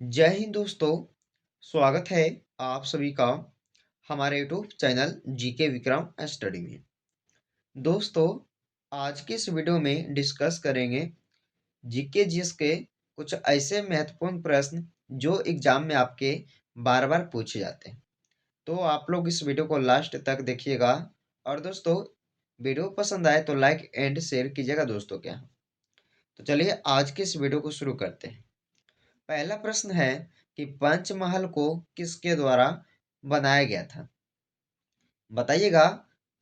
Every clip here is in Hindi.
जय हिंद दोस्तों। स्वागत है आप सभी का हमारे YouTube channel GK Vikram study में। दोस्तों, आज के इस वीडियो में डिस्कस करेंगे जीके जीएस के कुछ ऐसे महत्वपूर्ण प्रश्न जो एग्जाम में आपके बार बार पूछे जाते हैं। तो आप लोग इस वीडियो को लास्ट तक देखिएगा। और दोस्तों, वीडियो पसंद आए तो लाइक एंड शेयर कीजिएगा दोस्तों के यहाँ। तो चलिए आज के इस वीडियो को शुरू करते हैं। पहला प्रश्न है कि पंचमहल को किसके द्वारा बनाया गया था? बताइएगा,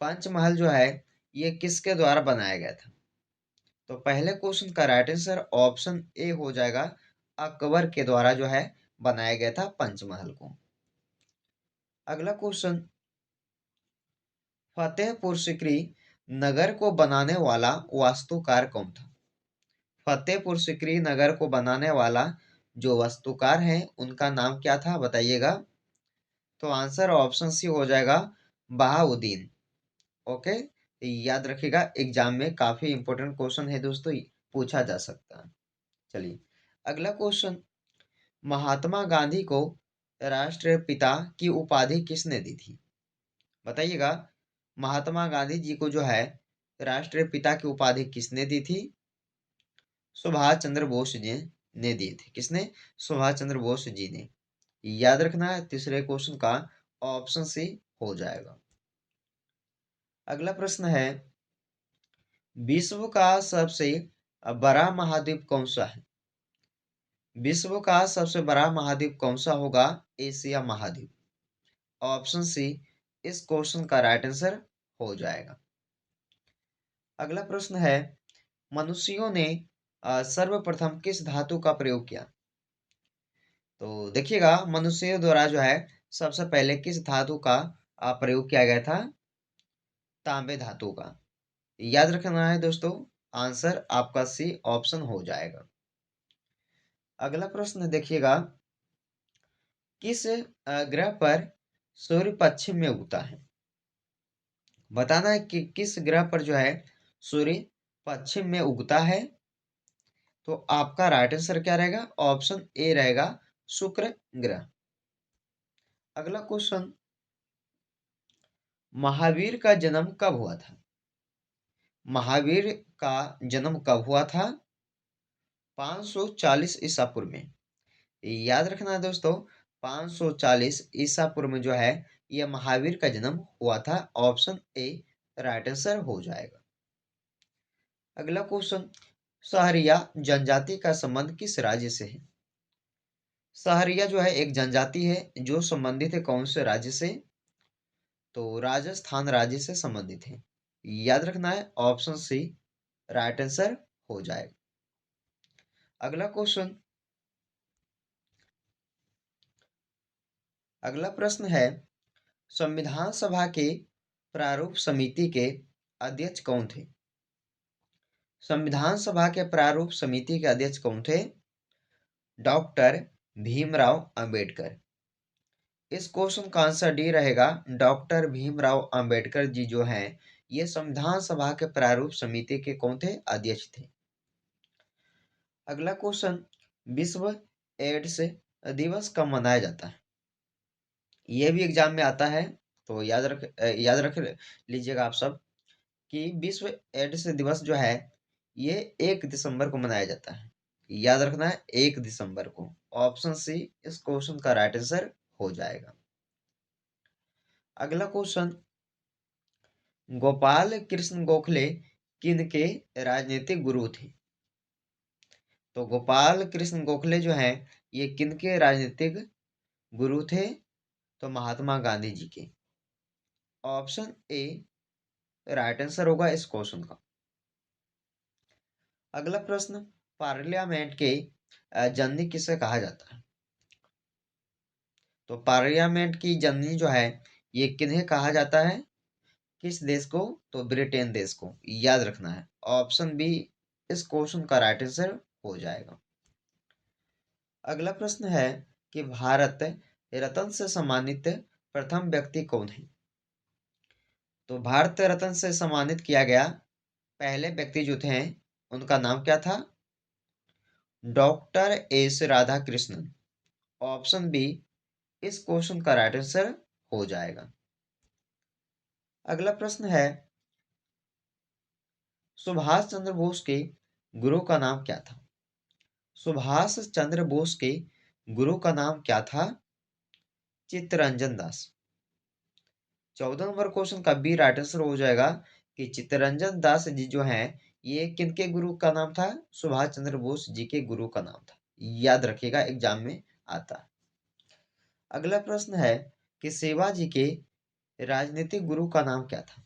पंचमहल जो है ये किसके द्वारा बनाया गया था? तो पहले क्वेश्चन का राइट आंसर ऑप्शन ए हो जाएगा, अकबर के द्वारा जो है बनाया गया था पंचमहल को। अगला क्वेश्चन, फतेहपुर सिकरी नगर को बनाने वाला वास्तुकार कौन था? फतेहपुर सिकरी नगर को बनाने वाला जो वास्तुकार है उनका नाम क्या था, बताइएगा। तो आंसर ऑप्शन सी हो जाएगा, बहाउद्दीन। ओके, याद रखिएगा, एग्जाम में काफी इंपॉर्टेंट क्वेश्चन है दोस्तों, पूछा जा सकता है। चलिए अगला क्वेश्चन, महात्मा गांधी को राष्ट्रपिता की उपाधि किसने दी थी? बताइएगा, महात्मा गांधी जी को जो है राष्ट्रपिता की उपाधि किसने दी थी? सुभाष चंद्र बोस जी ने दी थी। किसने? सुभाष चंद्र बोस जी ने। याद रखना है, तीसरे क्वेश्चन का ऑप्शन सी हो जाएगा। अगला प्रश्न है, विश्व का सबसे बड़ा महाद्वीप कौन सा है? विश्व का सबसे बड़ा महाद्वीप कौन सा होगा? एशिया महाद्वीप। ऑप्शन सी इस क्वेश्चन का राइट आंसर हो जाएगा। अगला प्रश्न है, मनुष्यों ने सर्वप्रथम किस धातु का प्रयोग किया? तो देखिएगा, मनुष्यों द्वारा जो है सबसे पहले किस धातु का प्रयोग किया गया था? तांबे धातु का। याद रखना है दोस्तों, आंसर आपका सी ऑप्शन हो जाएगा। अगला प्रश्न देखिएगा, किस ग्रह पर सूर्य पश्चिम में उगता है? बताना है कि किस ग्रह पर जो है सूर्य पश्चिम में उगता है। तो आपका राइट आंसर क्या रहेगा? ऑप्शन ए रहेगा, शुक्र ग्रह। अगला क्वेश्चन, महावीर का जन्म कब हुआ था? महावीर का जन्म कब हुआ था? 540 ईसा पूर्व में। याद रखना है दोस्तों, 540 ईसा पूर्व में जो है यह महावीर का जन्म हुआ था। ऑप्शन ए राइट आंसर हो जाएगा। अगला क्वेश्चन, सहरिया जनजाति का संबंध किस राज्य से है? सहरिया जो है एक जनजाति है जो संबंधित है कौन से राज्य से? तो राजस्थान राज्य से संबंधित है। याद रखना है, ऑप्शन सी राइट आंसर हो जाएगा। अगला क्वेश्चन, अगला प्रश्न है, संविधान सभा के प्रारूप समिति के अध्यक्ष कौन थे? संविधान सभा के प्रारूप समिति के अध्यक्ष कौन थे? डॉक्टर भीमराव अंबेडकर। इस क्वेश्चन का आंसर डी रहेगा, डॉक्टर भीमराव अंबेडकर जी जो हैं ये संविधान सभा के प्रारूप समिति के कौन थे? अध्यक्ष थे। अगला क्वेश्चन, विश्व एड्स दिवस कब मनाया जाता है? ये भी एग्जाम में आता है, तो याद रख लीजिएगा आप सब कि विश्व एड्स दिवस जो है ये 1 दिसंबर को मनाया जाता है। याद रखना है, 1 दिसंबर को। ऑप्शन सी इस क्वेश्चन का राइट आंसर हो जाएगा। अगला क्वेश्चन, गोपाल कृष्ण गोखले किनके राजनीतिक गुरु थे? तो गोपाल कृष्ण गोखले जो हैं ये किनके राजनीतिक गुरु थे? तो महात्मा गांधी जी के। ऑप्शन ए राइट आंसर होगा इस क्वेश्चन का। अगला प्रश्न, पार्लियामेंट के जननी किसे कहा जाता है? तो पार्लियामेंट की जननी जो है ये किन्हें कहा जाता है? किस देश को? तो ब्रिटेन देश को। याद रखना है, ऑप्शन बी इस क्वेश्चन का राइट आंसर हो जाएगा। अगला प्रश्न है कि भारत रत्न से सम्मानित प्रथम व्यक्ति कौन है? तो भारत रत्न से सम्मानित किया गया पहले व्यक्ति जो थे उनका नाम क्या था? Doctor S Radhakrishnan. Option B इस क्वेश्चन का राइट आंसर हो जाएगा। अगला प्रश्न है, सुभाष चंद्र बोस के गुरु का नाम क्या था? सुभाष चंद्र बोस के गुरु का नाम क्या था? चित्तरंजन दास। 14 नंबर क्वेश्चन का बी राइट आंसर हो जाएगा कि चित्तरंजन दास जी जो हैं, ये किनके गुरु का नाम था? सुभाष चंद्र बोस जी के गुरु का नाम था। याद रखिएगा, एग्जाम में आता है। अगला प्रश्न है कि शिवाजी के राजनीतिक गुरु का नाम क्या था?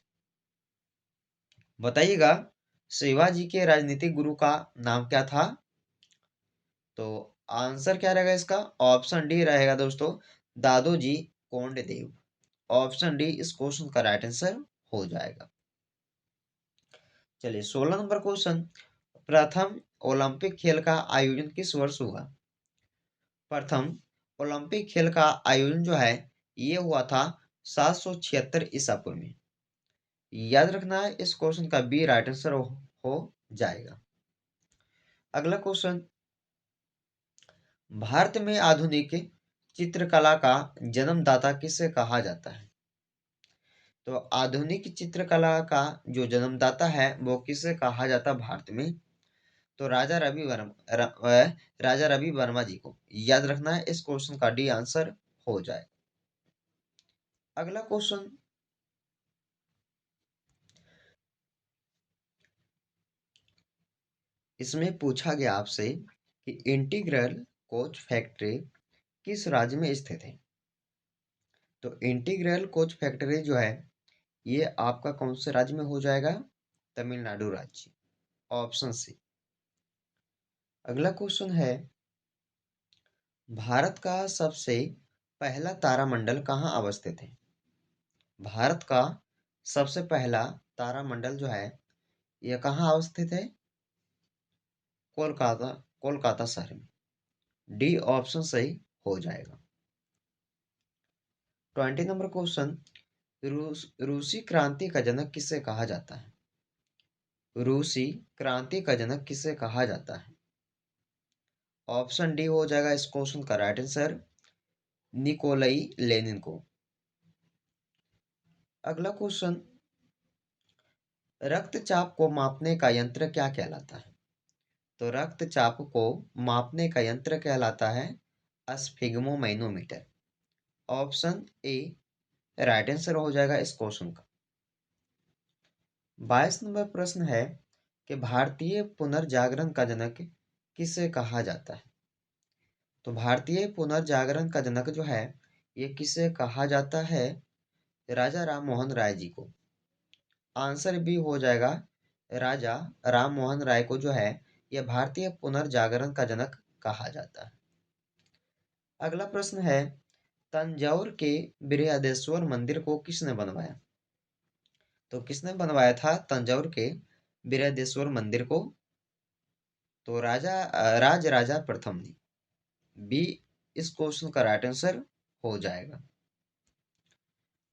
बताइएगा, शिवाजी के राजनीतिक गुरु का नाम क्या था? तो आंसर क्या रहेगा इसका? ऑप्शन डी रहेगा दोस्तों, दादोजी कोंडदेव। ऑप्शन डी इस क्वेश्चन का राइट आंसर हो जाएगा। चलिए 16 नंबर क्वेश्चन, प्रथम ओलंपिक खेल का आयोजन किस वर्ष हुआ? प्रथम ओलंपिक खेल का आयोजन जो है, ये हुआ था 776 ईसा पूर्व में। याद रखना है, इस क्वेश्चन का बी राइट आंसर हो जाएगा। अगला क्वेश्चन, भारत में आधुनिक चित्रकला का जन्मदाता किसे कहा जाता है? तो आधुनिक चित्रकला का जो जन्मदाता है वो किसे कहा जाता है भारत में? तो राजा रवि वर्मा जी को। याद रखना है, इस क्वेश्चन का डी आंसर हो जाए। अगला क्वेश्चन, इसमें पूछा गया आपसे कि इंटीग्रल कोच फैक्ट्री किस राज्य में स्थित है? तो इंटीग्रल कोच फैक्ट्री जो है, ये आपका कौन से राज्य में हो जाएगा? तमिलनाडु राज्य। Option C. अगला क्वेश्चन है, भारत का सबसे पहला तारामंडल कहाँ अवस्थित है? भारत का सबसे पहला तारामंडल जो है, यह कहाँ अवस्थित है? कोलकाता, कोलकाता शहर में। डी ऑप्शन सही हो जाएगा। 20 नंबर क्वेश्चन, रूसी क्रांति का जनक किसे कहा जाता है? रूसी क्रांति का जनक किसे कहा जाता है? ऑप्शन डी हो जाएगा इस क्वेश्चन का राइट आंसर, निकोलाई लेनिन को। अगला क्वेश्चन, रक्तचाप को मापने का यंत्र क्या कहलाता है? तो रक्तचाप को मापने का यंत्र कहलाता है sphygmomanometer. Option A right answer हो जाएगा इस क्वेश्चन का। 22 नंबर प्रश्न है कि भारतीय पुनर्जागरण का जनक किसे कहा जाता है? तो भारतीय पुनर्जागरण का जनक जो है, ये किसे कहा जाता है? राजा राम मोहन राय जी को। आंसर भी हो जाएगा, राजा राम मोहन राय को जो है, यह भारतीय पुनर्जागरण का जनक कहा जाता है। अगला प्रश्न है, तंजौर के बृहदेश्वर मंदिर को किसने बनवाया? तो किसने बनवाया था तंजौर के बृहदेश्वर मंदिर को? तो राज राजा प्रथम ने। बी इस क्वेश्चन का राइट आंसर हो जाएगा।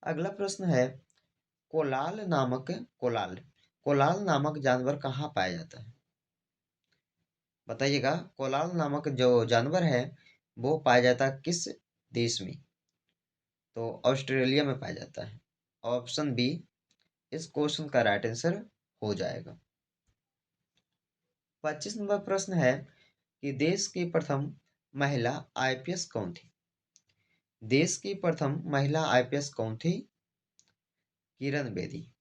अगला प्रश्न है, कोलाल नामक कोलाल कोलाल नामक जानवर कहाँ पाया जाता है? बताइएगा, कोलाल नामक जो जानवर है वो पाया जाता है किस देश में? तो ऑस्ट्रेलिया में पाया जाता है। ऑप्शन बी इस क्वेश्चन का राइट आंसर हो जाएगा। 25 नंबर प्रश्न है कि देश की प्रथम महिला आईपीएस कौन थी? देश की प्रथम महिला आईपीएस कौन थी? किरण बेदी।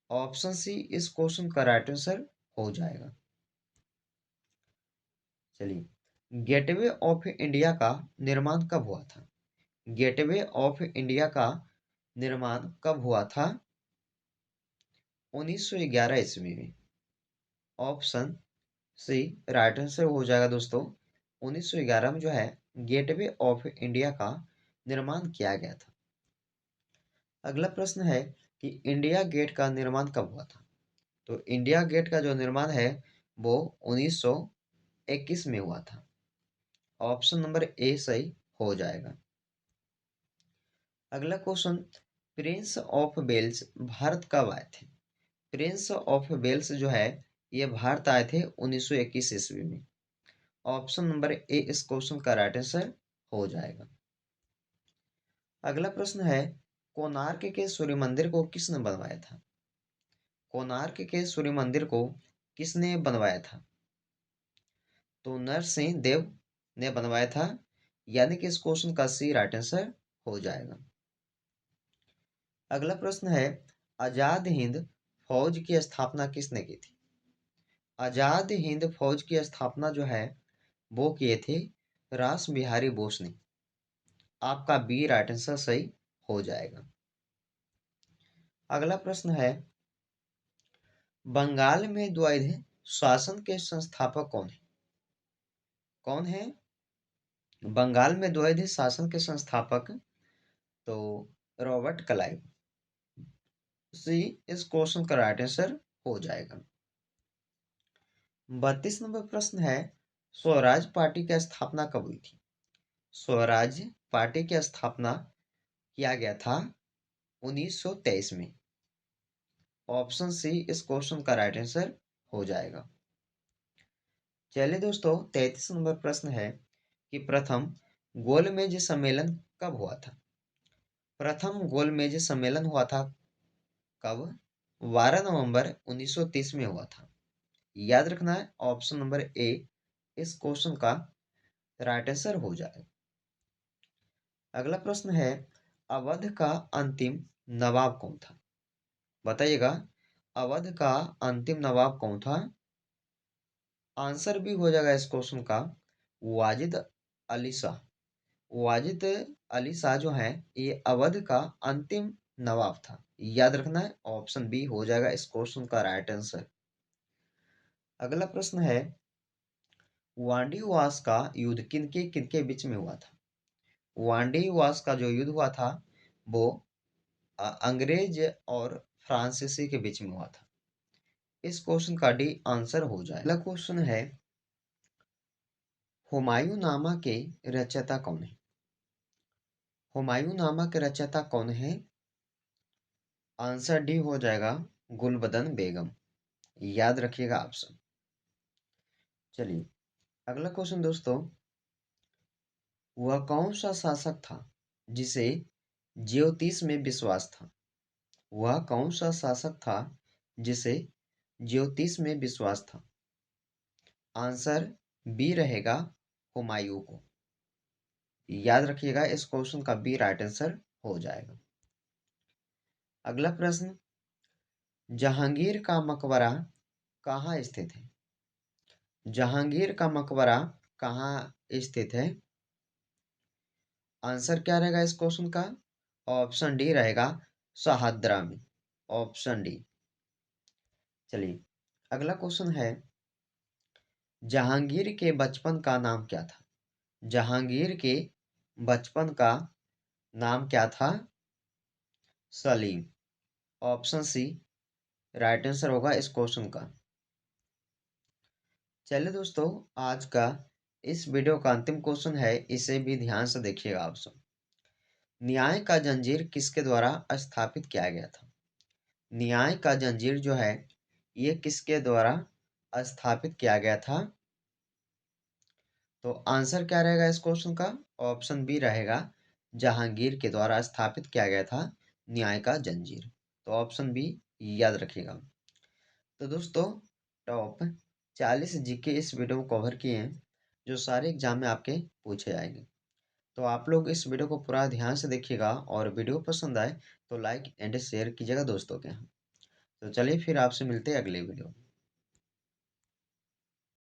ऑप्शन सी इस क्वेश्चन का राइट आंसर हो जाएगा। चलिए, गेटवे ऑफ इंडिया का निर्माण कब हुआ था? गेटवे ऑफ इंडिया का निर्माण कब हुआ था? 1911 ईस्वी में। ऑप्शन सी राइट आंसर हो जाएगा दोस्तों। 1911 में जो है गेटवे ऑफ इंडिया का निर्माण किया गया था। अगला प्रश्न है कि इंडिया गेट का निर्माण कब हुआ था? तो इंडिया गेट का जो निर्माण है वो 1921 में हुआ था। ऑप्शन नंबर ए सही हो जाएगा। अगला question, prince of Wales Bharat कब आए थे? प्रिंस ऑफ वेल्स जो है, ये भारत आए थे 1921 ईस्वी में। ऑप्शन नंबर ए इस क्वेश्चन का राइट आंसर हो जाएगा। अगला प्रश्न है, कोणार्क के सूर्य मंदिर को किसने बनवाया था? कोणार्क के सूर्य मंदिर को किसने बनवाया था? तो नरसिंह देव ने बनवाया था, यानी कि इस क्वेश्चन का सी राइट आंसर हो जाएगा। अगला प्रश्न है, आजाद हिंद फौज की स्थापना किसने की थी? आजाद हिंद फौज की स्थापना जो है वो किए थे रास बिहारी बोस ने। आपका बी राइट आंसर सही हो जाएगा। अगला प्रश्न है, बंगाल में द्वैध शासन के संस्थापक कौन है? कौन है बंगाल में द्वैध शासन के संस्थापक? तो रॉबर्ट क्लाइव। सी इस क्वेश्चन का राइट आंसर हो जाएगा। 32 नंबर प्रश्न है, स्वराज पार्टी की स्थापना कब हुई थी? स्वराज पार्टी की स्थापना किया गया था 1923 में। ऑप्शन सी इस क्वेश्चन का राइट आंसर हो जाएगा। चलिए दोस्तों, 33 नंबर प्रश्न है कि प्रथम गोलमेज सम्मेलन कब हुआ था? प्रथम गोलमेज सम्मेलन हुआ था कब? 12 नवंबर 1930 में हुआ था। याद रखना है, ऑप्शन नंबर ए इस क्वेश्चन का राइट आंसर हो जाएगा। अगला प्रश्न है, अवध का अंतिम नवाब कौन था? बताइएगा, अवध का अंतिम नवाब कौन था? आंसर भी हो जाएगा इस क्वेश्चन का वाजिद अली शाह। वाजिद अली शाह जो है ये अवध का अंतिम नवाब था। याद रखना है, ऑप्शन बी हो जाएगा इस क्वेश्चन का राइट आंसर। अगला प्रश्न है, वांडीवास का युद्ध किनके किनके बीच में हुआ था? वांडीवास का जो युद्ध हुआ था वो अंग्रेज और फ्रांसीसी के बीच में हुआ था। इस क्वेश्चन का डी आंसर हो जाए। अगला क्वेश्चन है, हुमायूं नामा के रचयिता कौन है? हुमायूं नामा के रचयिता कौन है? आंसर डी हो जाएगा गुलबदन बेगम। याद रखिएगा ऑप्शन। चलिए अगला क्वेश्चन दोस्तों, वह कौन सा शासक था जिसे ज्योतिष में विश्वास था? वह कौन सा शासक था जिसे ज्योतिष में विश्वास था? आंसर बी रहेगा हुमायूं को। याद रखिएगा, इस क्वेश्चन का बी राइट आंसर हो जाएगा। अगला प्रश्न, जहांगीर का मकबरा कहाँ स्थित है? जहांगीर का मकबरा कहाँ स्थित है? आंसर क्या रहेगा इस क्वेश्चन का? ऑप्शन डी रहेगा शहादरा में। Option D. चलिए अगला क्वेश्चन है, जहांगीर के बचपन का नाम क्या था? जहांगीर के बचपन का नाम क्या था? Salim. Option C right answer होगा इस क्वेश्चन का। चलिए दोस्तों, आज का इस वीडियो का अंतिम क्वेश्चन है, इसे भी ध्यान से देखिएगा आप सब। न्याय का जंजीर किसके द्वारा स्थापित किया गया था? न्याय का जंजीर जो है ये किसके द्वारा स्थापित किया गया था? तो आंसर क्या रहेगा इस क्वेश्चन का? ऑप्शन बी रहेगा जहांगीर के द्वारा स्थापित किया गया था न्याय का जंजीर। तो ऑप्शन बी याद रखिएगा। तो दोस्तों, टॉप 40 जीके इस वीडियो में कवर किए हैं जो सारे एग्जाम में आपके पूछे जाएंगे। तो आप लोग इस वीडियो को पूरा ध्यान से देखिएगा और वीडियो पसंद आए तो लाइक एंड शेयर कीजिएगा दोस्तों के यहाँ। तो चलिए फिर आपसे मिलते हैं अगले वीडियो में।